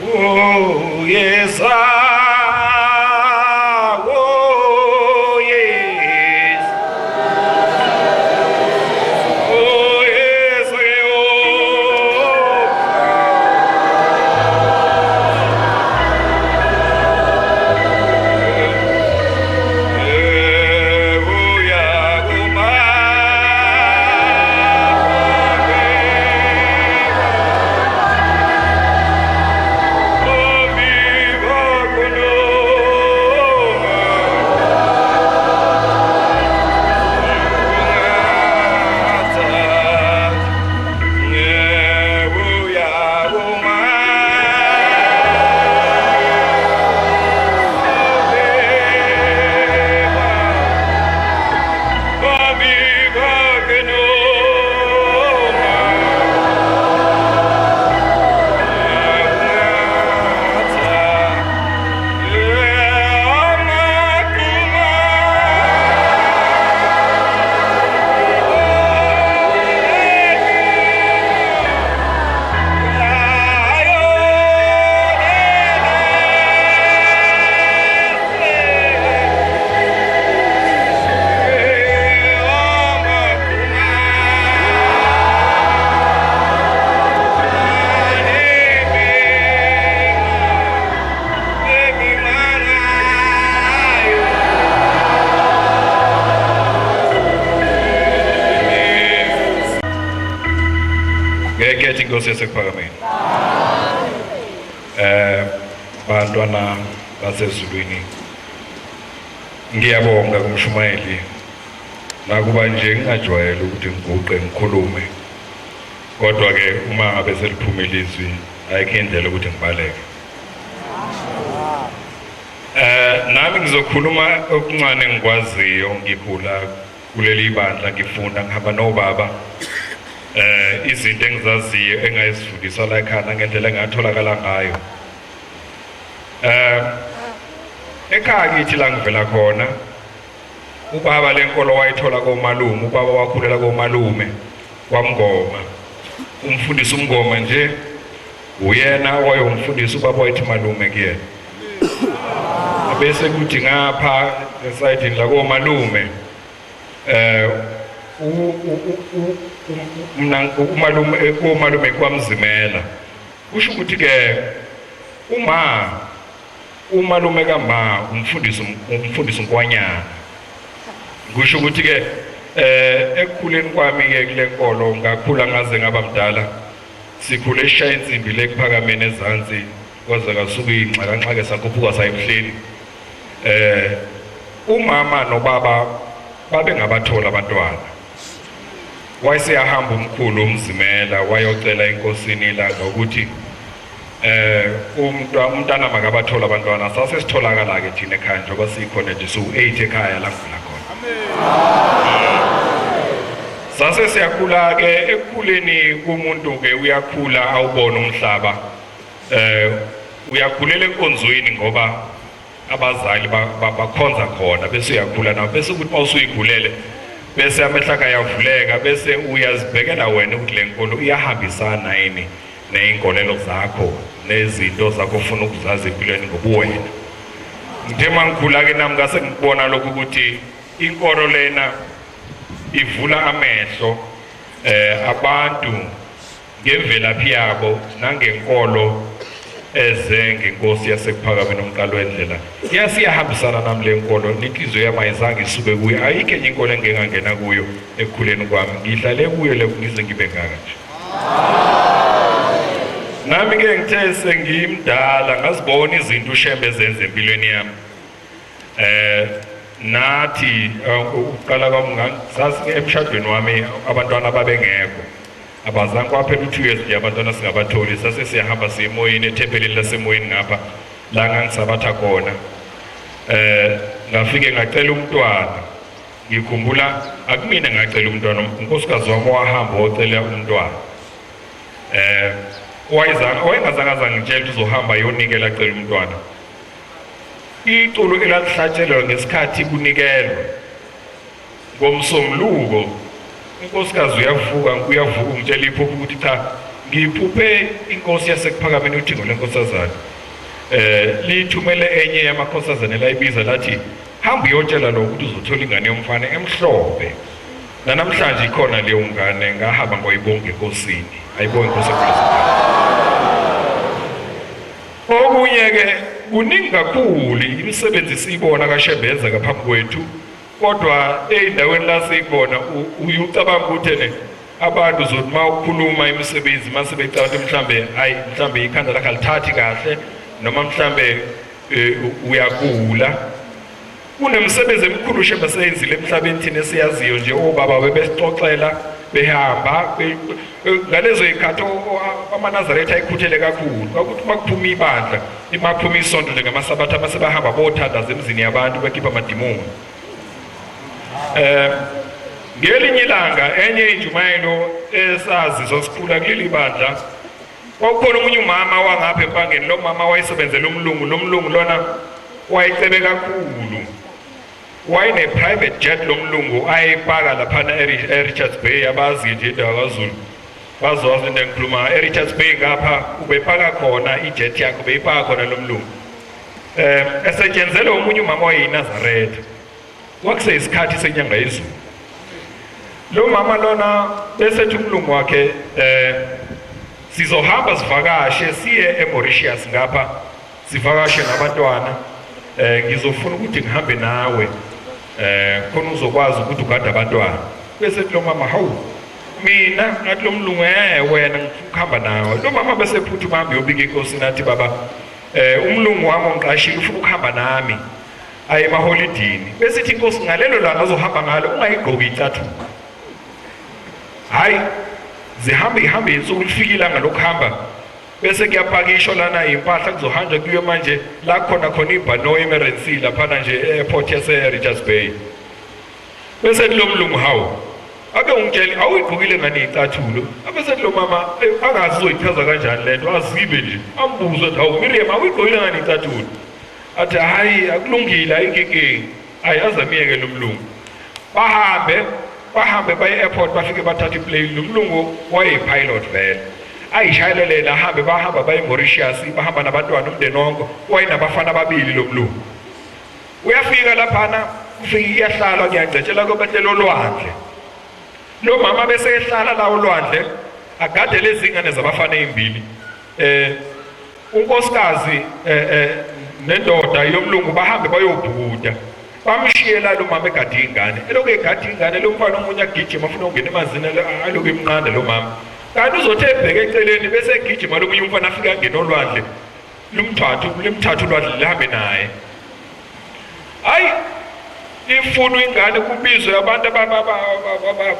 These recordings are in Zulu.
Oh yes, oh yes, oh yes, ngekhetha inkosi yasePhakameni. Bantwana basezulwini, ngiyabonga kumshumayeli nakuba nje ngingajwayele ukuthi ngiguqe ngikhulume, kodwa ke uma ngabe seliphuma ilizwi ayikho indlela ukuthi ngibaleke. Nami ngizokhuluma okuncane engikwaziyo, ngikhula kuleli bandla, ngifunda ngihamba nobaba, izinto engizaziyo engayizifundiswa la ekhaya ngendlela engatholakala ngayo. Ekhaya kithi la ngivela khona, ubaba lenkolo wayithola komalume, ubaba wakhulela komalume kwaMngoma. Umfundisi uMngoma nje uyena wayomfundisa ubaba wayethi malume kuyena. Bese kuthi ngapha esayidini la komalume umalume kwaMzimela. Kusho ukuthi ke umalume kama umfundisi uNkwanyana. Kusho ukuthi ke ekukhuleni kwami ke kule nkolo ngakhula ngaze ngaba mdala, sikhule eshaya insimbi leKuphakameni ezansi kwaze kasuka ingxakanxake sakhuphuka sayibuhleni. Umama nobaba babengabathola abantwana. Wayeseyahamba umkhulu uMzimela wayocela enkosini ilanga ukuthi umntana makabathola abantwana. Sasesitholakala ke thina ekhaya njengoba sikhona nje su-8 ekhaya la ngivela khona. Sase siyakhula ke, ekukhuleni kumuntu ke uyakhula awubona umhlaba, uyakhulela enkonzweni ngoba abazali bakhonza khona, bese uyakhula nawe, bese ukuthi mawusuyigulele bese amehlo akho ayavuleka, bese uyazibhekela wena ukuthi le nkolo iyahambisana yini ney'nkolelo zakho nezinto zakho ofuna ukuzazi empilweni ngobuwena. Ngithe mangikhula ke nami ngase ngibona lokhu ukuthi inkolo lena ivula amehlo abantu ngemvelaphi yabo nangenkolo eze ngenkosi yasePhakameni umqalo wendlela. Iyahambisana nami le nkolo, inhliziyo yami ayizange isuke kuyo, ayikho enye inkolo engingangena kuyo ekukhuleni kwami, ngihlale kuyo le ngize ngibe ngaka nje. Nami ke ngithe sengimdala ngazibona izinto uShembe ezenza empilweni yami. Nathi uqala kwami ngase emshadweni wami abantwana babengekho, abazange kwaphela 2 years nje abantwana singabatholi. Sase siyahamba siye emoyeni ethempelini lasemoyeni ngapha la ngangisabatha khona. Ngafike ngacela umntwana, ngikhumbula akumina ngacela umntwana, unkosikazi wami wahamba wocela umntwana. Wayengazange ngitshela ukuthi uzohamba yonikela acela umntwana. Iculo elalihlatshelwa ngesikhathi kunikelwa ngomsombuluko, unkosikazi uyavuka ngitshela iphupho ukuthi cha ngiphuphe inkosi yasekuphakameni uDingo lenkosazana lithumele enye yamakhosazana layibiza lathi hamba uyotshela lo ukuthi uzothola ingane yomfana emhlophe. Namhlanje ikhona leyo ngane ngahamba ngoyibonga enkosini, ayibonga inkosi ePresident. Okunye ke kuningi kakhulu imisebenzi siyibona kaShebeza ngaphambi kwethu, kodwa ey'ndaweni la siyibona uyucabanga ukuthi abantu zothi uma ukhuluma imisebenzi mase becabanga ukuthi mhlambe ikhanda lakhe alithathi kahle noma mhlambe uyagula. Kunemsebenzi emikhulu uShebeza eyenzile emhlabeni thina esiyaziyo nje, obaba bebesixoxela behamba ngalezo y'khathi amaNazaretha ayikhuthele kakhulu. Kwakuthi uma kuphuma ibandla, uma kuphuma isonto nje ngamasabatha amase bahamba bothandaza emzini yabantu bekhipha amadimoni. Ngelinye ilanga enye injumayelo esazizwa sikhula kuleli bandla, kwakukhona omunye umama wangapha empangeni. Lo mama wayesebenzela umlungu, lo mlungu lona wayecebe kakhulu, wayene-private jet lo mlungu ayipaka laphana eRichards Bay. Abazi nje indawo kaZulu bazowazi into engikhuluma. eRichards Bay ngapha ubepaka khona ijet yakhe, ubeyipaka khona lo mlungu. Esetshenzela omunye umama wayeyiNazaretha. Kwakuseyisikhathi senyanga yezulu. Lo mama lona besethi umlungu wakhe sizohamba sivakashe siye eMauritius ngapha, sivakashe nabantwana. Ngizofuna ukuthi ngihambe nawe khona uzokwazi ukuthi ugade abantwana. Bese lo mama, hawu mina ngathi lo mlungu wena ngifuna ukuhamba nawe. Lo mama bese phuthuma hambe yobika enkosini athi baba umlungu wami ongiqashile ufuna ukuhamba nami aye emaholidini. Bese ithi inkosi ngalelo langa azohamba ngalo ungayigqoki icathulo. Hayi ihambe insuku lifika ilanga lokuhamba, bese kuyapakishwa lana impahla kuzohanjwa kuyo manje la khona iBhano Emirates laphana nje e-airport yase-Richards Bay. Bese lo mlungu, hawu ake ungitshele awuyigqokile ngani icathulo. Bese lo mama angazi uzoyichaza kanjani lento, azibe nje ambuze athi hawu Miriam awuyigqokile ngani icathulo. Athi hayi akulungile ayinkinkingi, azamiyeke lo mlungu. Bahambe baye airport, bafike bathatha iplane. Lo mlungu wayeyipilot vele, ayishayelelela bahamba baye eMauritius, bahamba nabantwana umndeni wonke, wayinabafana ababili lo mlungu. Uyafika laphana ufike iyahlala ngiyangcetshela kobetlela olwandle. Lo mama bese ehlala la olwandle agade lezi zingane zabafana ezimbili. Unkosikazi nendoda yomlungu bahambe bayobhukuda, bamshiyela lo mama egade ingane. Elokhu egade ingane, lo mfana omunye agijima afuna ukungena emanzini, alokhu emnqanda lo mama. Kanti uzothe ebheke eceleni bese egijima lo munye umfana afika angena olwandle, limthatha ulwandle lihambe naye. Hayi ifunwa ingane, kubizwe abantu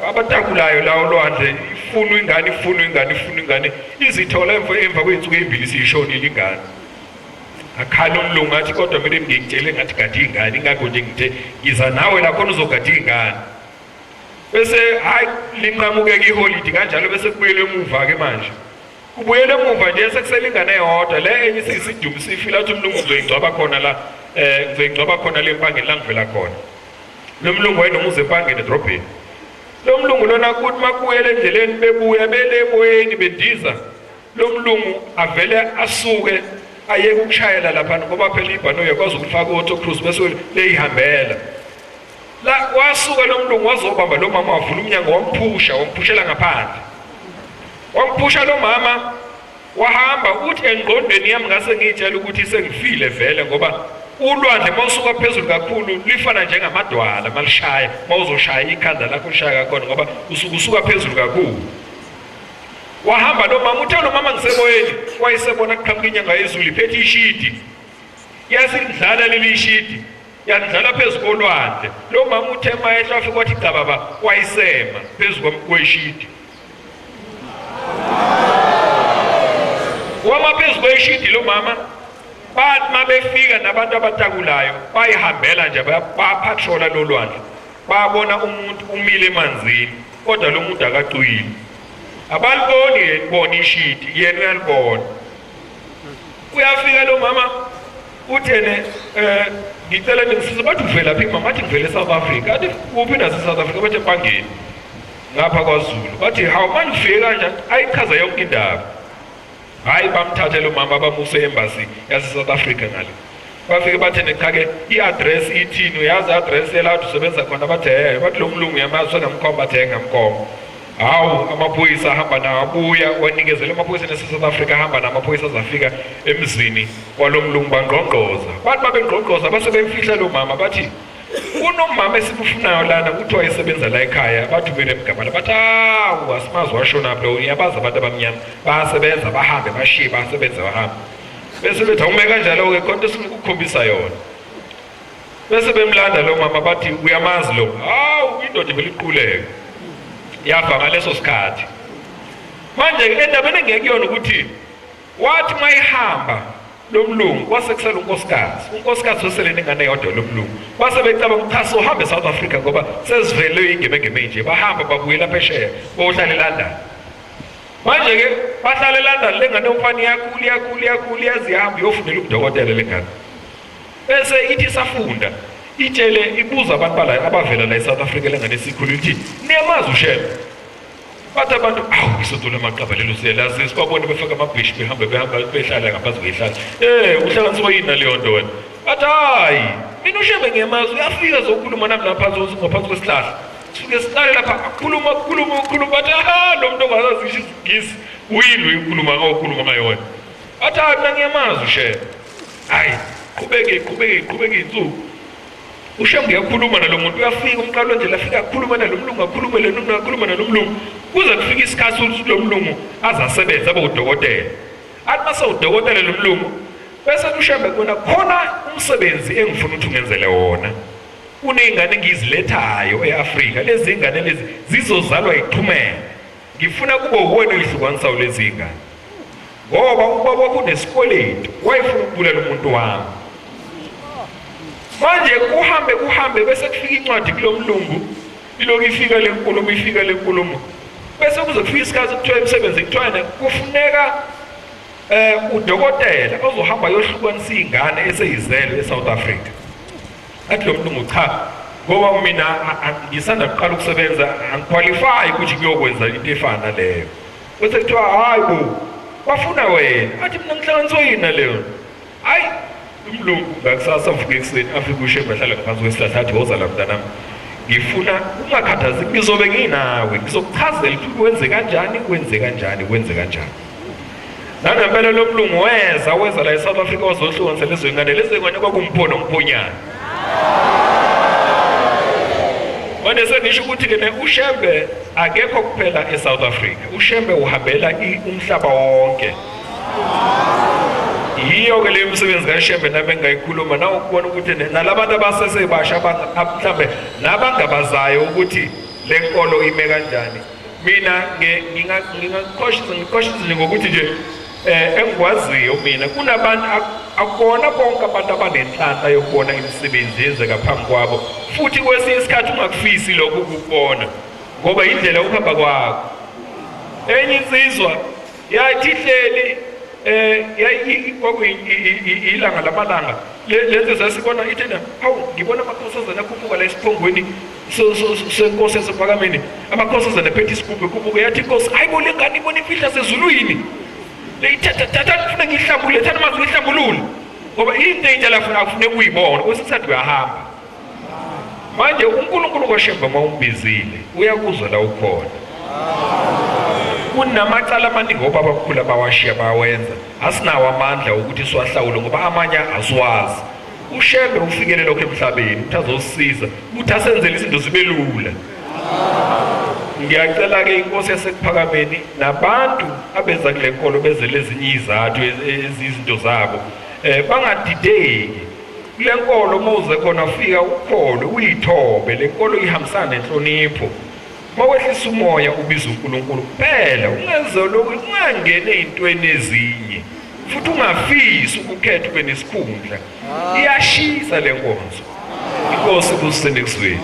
abatakulayo la olwandle. Ifunwa ingane izithola emva kwey'nsuku ey'mbili siyishonile ingane. Akhala umlungu athi kodwa mina ngikutshele ngathi gade ingane, ingakho nje ngithe ngiza nawe la khona uzogada ingane. Bese hayi linqamukeka iholidi kanjalo, bese kubuyele emuva-ke manje. Kubuyele emuva nje sekusele ingane eyodwa, le enye siyisidumo siyifila athi umlungu ngizoyingcwaba khona la, ngizoyingcwaba khona le empangeni la ngivela khona. Lo mlungu wayenomuzi empangeni edrobheni. Lo mlungu lona kuthi uma kubuyela endleleni bebuya bele emoyeni bendiza, lo mlungu avele asuke ayeke ukushayela laphana ngoba phela iBhano uyakwazi ukufaka i-auto cruise bese leyihambela. La wasuka lo mlungu wazobamba lo mama, wavula umnyango wamphushela ngaphandle. Wamphusha lo mama wahamba. Uthi engqondweni yami ngase ngitshela ukuthi sengifile vele, ngoba ulwandle mawusuka phezulu kakhulu lifana njengamadwala malishaya, mawuzoshaya ikhanda lakho lishaya kakhona ngoba usuka phezulu kakhulu. Wahamba lo mama, uthe lo mama ngisemoyeni wayesebona kuqhamuka inyanga yezulu iphethe ishidi. Yasidlala leli ishidi, yadlala phezu kolwandle. Lo mama uthe mayehla wafika wathi cha baba, wayisema phezu kweshidi. Wama phezu kweshidi lo mama, bathi mabefika nabantu abatakulayo bayihambela nje, bapatrola lo lwandle, babona umuntu umile emanzini kodwa lo muntu akacwili. Abaliboni bona ishidi, yena uyalibona. Uyafika lo mama uthene ngicela ningisize, bathi uvela phi mama? Athi ngivele eSouth Africa. Athi kuphi nase South Africa? Bathi empangeni. ngapha kwaZulu bathi hawu manje ufike kanjani ayichaza yonke indaba hayi bamthathe lo mama bamuse embassy yase South Africa ngale bafike bathi nekhake i-address ithini uyazi i-address yalapho usebenza khona bathe bathi lo mlungu yamazi ngamkhomba bathe ngamkhomba hawu amaphoyisa ahamba nawo abuya wanikezela amaphoyisa nase-South Africa ahamba namaphoyisa azafika emzini kwalo mlungu bangqongqoza bathi babengqongqoza base bemfihla lo mama bathi kunomama esimufunayo lana kuthiwa esebenza la ekhaya bathi ubele emgabala bathi hawu asimazi washona phi lo yabazi abantu abamnyama bayasebenza bahambe bashiye basebenza bahambe bese bethi awume kanjalo-ke khonto esingukukhombisa yona bese bemlanda lo mama bathi uyamazi lo hawu indoda vele iquleke yafa ngaleso sikhathi manje-ke endabeni engekuyona ukuthi wathi uma ihamba lo mlungu kwase kusela unkosikazi wesele nengane yodwa lo mlungu kwase becabanga ukuthi asohambe e-South Africa ngoba sezivele ingemegeme nje bahamba babuyela phesheya bohlala eLondon manje-ke bahlala eLondon le ngane umfana iyakhula yaze ihamba iyofundela ubudokotela le ngane bese ithi isafunda itshele ibuza abantu bala abavela la e-South Africa le ngane esikhulu ithi niyamazi uShembe bathi abantu awu isonto lamaqabalelo siyalazi sikwabona befaka amabhishi behamba behlala ngaphansi kwehlala uhlanganiswa yini naleyo nto wena bathi hayi mina uShembe ngiyamazi uyafika zokukhuluma nami ngaphansi kwesihlahla sifike siqale lapha akhuluma bathi lo muntu ongazazi isho isingisi uyini ukhuluma ngayona bathi hayi mina ngiyamazi uShembe hayi qhubeke insuku uShembe uyakhuluma nalo muntu uyafika umqalo nje lafika akhuluma nalo mlungu akhuluma nalo mlungu kuze kufike isikhathi ukuthi lo mlungu azasebenza abe udokotela athi mase udokotela lo mlungu bese uShembe kona khona umsebenzi engifuna ukuthi ungenzele wona kuney'ngane engizilethayo e-Afrika lezi ngane lezi zizozalwa iqhumene ngifuna kube uwena oyihlukwanisayo lezi ngane ngoba ubaba kunesikweletu wayefuna ukubulala umuntu wami manje kuhambe bese kufika incwadi kulo mlungu ilokhu ifika le nkulumo bese kuze kufika isikhathi kuthiwa emsebenzi kuthiwa kufuneka udokotela ozohamba yohlukanisa iy'ngane eseyizelwe e-South Africa athi lo mlungu cha ngoba mina ngisanda kuqala ukusebenza angiqualify ukuthi kuyokwenza into efana leyo bese kuthiwa hayi bo bafuna wena athi mina ngihlanganiswa yini naleyo hayi umlungu ngakusasa avuke ekuseni afike uShembe ahlala ngaphansi kwesihlahla athi woza la mntanami ngifuna ungakhathazeki ngizobe nginawe ngizokuchazela ukuthi wenze kanjani nangempela lo mlungu weza la e-South Africa wazohlukanisa lezo y'ngane kwakumphono ngumphonyana manje sengisho ukuthi-ke uShembe akekho kuphela e-South Africa uShembe uhambela umhlaba wonke yiyo-ke leyo msebenzi kaShembe nami engayikhuluma na ukubona ukuthi nalabantu abasesebasha mhlawumbe nabangabazayo ukuthi le nkolo ime kanjani mina ngingaqoshize ngokuthi nje engikwaziyo mina kunabantu akona bonke abantu abanenhlanhla yokubona imisebenzi yenzeka phambi kwabo futhi kwesinye isikhathi ungakufisi lokhu ukubona ngoba indlela ukuhamba kwakho enye insizwa yathi ihleli ilanga lamalanga lenze sasibona ithena hawu ngibona amakhosazana akhuphuka la esiphongweni senkosi yasephakameni amakhosazana ephethe isigubhu ekhuphuka yathi inkosi hayibo le ngane ibona imfihla sezulwini thatha kufuna ngiyihlambulule thatha mazi ngiyihlambulule ngoba into enjalo akufuneka uyibona kwesinye isikhathi uyahamba manje uNkulunkulu kaShembe uma umbizile uyakuzwa la ukhona kunamacala amaningi obaba kukhula bawashiya bawenza asinawo amandla ukuthi siwahlawule ngoba amanye asiwazi uShembe ufikele lokho emhlabeni ukuthi azosisiza ukuthi asenzele izinto zibe lula ngiyacela-ke inkosi yasekuphakameni nabantu abenza kule nkolo bezele ezinye izathu ezizinto zabo bangadideki kule nkolo uma uze khona fika ukholwe uyithobe le nkolo ihambisana nenhlonipho mawehlisa umoya ubiza uNkulunkulu kuphela ungangeni ey'ntweni ezinye futhi ungafisi ukukhetha ube nesikhundla iyashisa le nkonzo inkosi kusise nekusweni